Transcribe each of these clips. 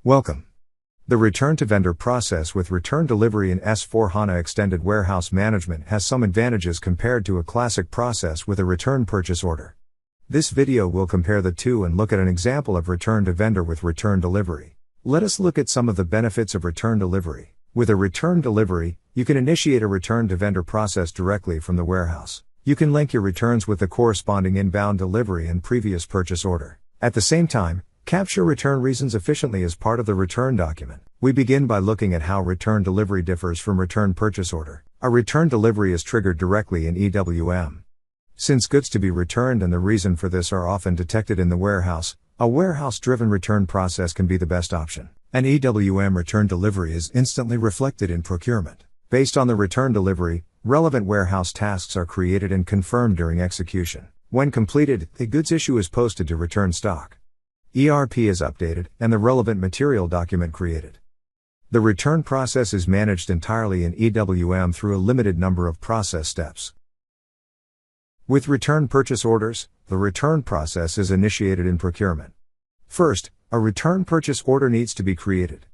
Welcome. The return to vendor process with return delivery in S4HANA Extended Warehouse Management has some advantages compared to a classic process with a return purchase order. This video will compare the two and look at an example of return to vendor with return delivery. Let us look at some of the benefits of return delivery. With a return delivery, you can initiate a return to vendor process directly from the warehouse. You can link your returns with the corresponding inbound delivery and previous purchase order. At the same time, capture return reasons efficiently as part of the return document. We begin by looking at how return delivery differs from return purchase order. A return delivery is triggered directly in EWM. Since goods to be returned and the reason for this are often detected in the warehouse, a warehouse-driven return process can be the best option. An EWM return delivery is instantly reflected in procurement. Based on the return delivery, relevant warehouse tasks are created and confirmed during execution. When completed, the goods issue is posted to return stock. ERP is updated, and the relevant material document created. The return process is managed entirely in EWM through a limited number of process steps. With return purchase orders, the return process is initiated in procurement. First, a return purchase order needs to be created.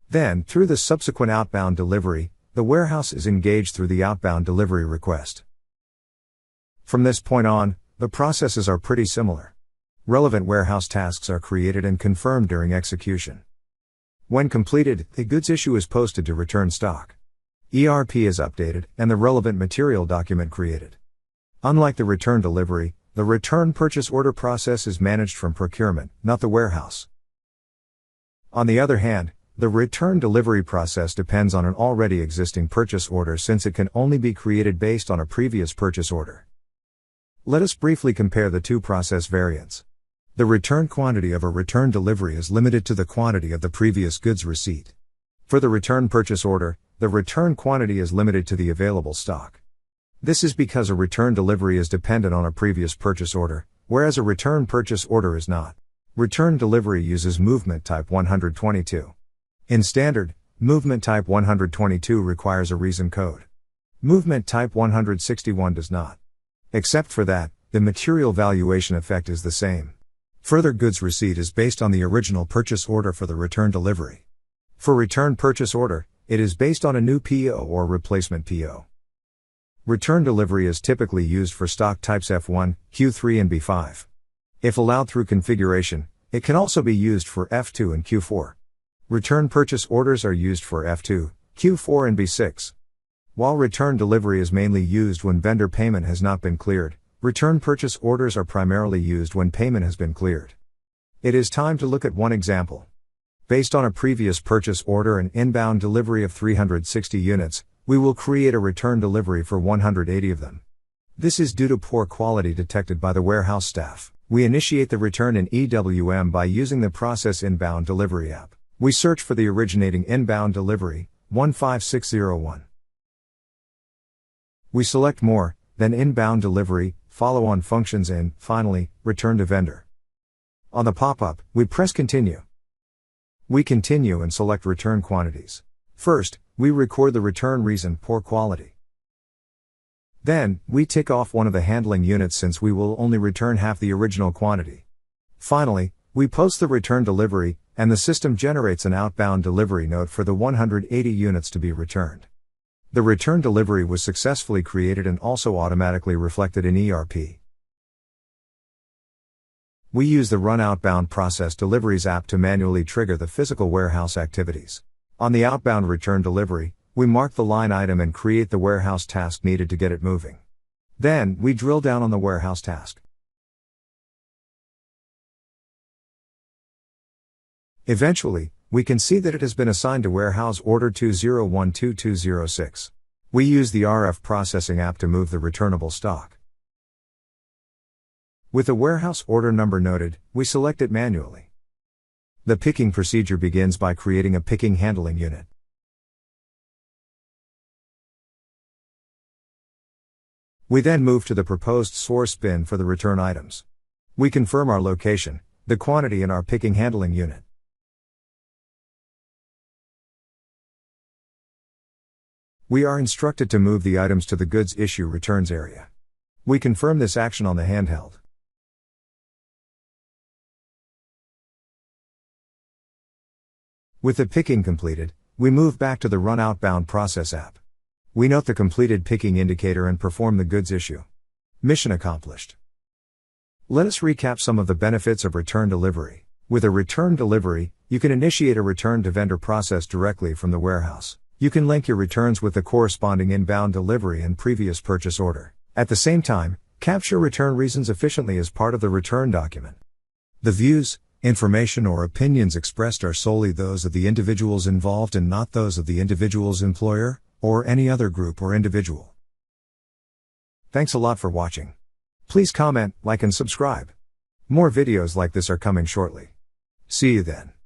Then, through the subsequent outbound delivery, the warehouse is engaged through the outbound delivery request. From this point on, the processes are pretty similar. Relevant warehouse tasks are created and confirmed during execution. When completed, the goods issue is posted to return stock. ERP is updated, and the relevant material document created. Unlike the return delivery, the return purchase order process is managed from procurement, not the warehouse. On the other hand, the return delivery process depends on an already existing purchase order since it can only be created based on a previous purchase order. Let us briefly compare the two process variants. The return quantity of a return delivery is limited to the quantity of the previous goods receipt. For the return purchase order, the return quantity is limited to the available stock. This is because a return delivery is dependent on a previous purchase order, whereas a return purchase order is not. Return delivery uses movement type 122. In standard, movement type 122 requires a reason code. Movement type 161 does not. Except for that, the material valuation effect is the same. Further goods receipt is based on the original purchase order for the return delivery. For return purchase order, it is based on a new PO or replacement PO. Return delivery is typically used for stock types F1, Q3 and B5. If allowed through configuration, it can also be used for F2 and Q4. Return purchase orders are used for F2, Q4 and B6. While return delivery is mainly used when vendor payment has not been cleared, return purchase orders are primarily used when payment has been cleared. It is time to look at one example. Based on a previous purchase order and inbound delivery of 360 units, we will create a return delivery for 180 of them. This is due to poor quality detected by the warehouse staff. We initiate the return in EWM by using the process inbound delivery app. We search for the originating inbound delivery, 15601. We select more, then inbound delivery, follow-on functions and, finally, return to vendor. On the pop-up, we press continue. We continue and select return quantities. First, we record the return reason, poor quality. Then, we tick off one of the handling units since we will only return half the original quantity. Finally, we post the return delivery, and the system generates an outbound delivery note for the 180 units to be returned. The return delivery was successfully created and also automatically reflected in ERP. We use the Run Outbound Process Deliveries app to manually trigger the physical warehouse activities. On the outbound return delivery, we mark the line item and create the warehouse task needed to get it moving. Then, we drill down on the warehouse task. Eventually, we can see that it has been assigned to warehouse order 2012206. We use the RF processing app to move the returnable stock. With the warehouse order number noted, we select it manually. The picking procedure begins by creating a picking handling unit. We then move to the proposed source bin for the return items. We confirm our location, the quantity in our picking handling unit. We are instructed to move the items to the goods issue returns area. We confirm this action on the handheld. With the picking completed, we move back to the Run Outbound Process app. We note the completed picking indicator and perform the goods issue. Mission accomplished. Let us recap some of the benefits of return delivery. With a return delivery, you can initiate a return to vendor process directly from the warehouse. You can link your returns with the corresponding inbound delivery and previous purchase order. At the same time, capture return reasons efficiently as part of the return document. The views, information or opinions expressed are solely those of the individuals involved and not those of the individual's employer, or any other group or individual. Thanks a lot for watching. Please comment, like and subscribe. More videos like this are coming shortly. See you then.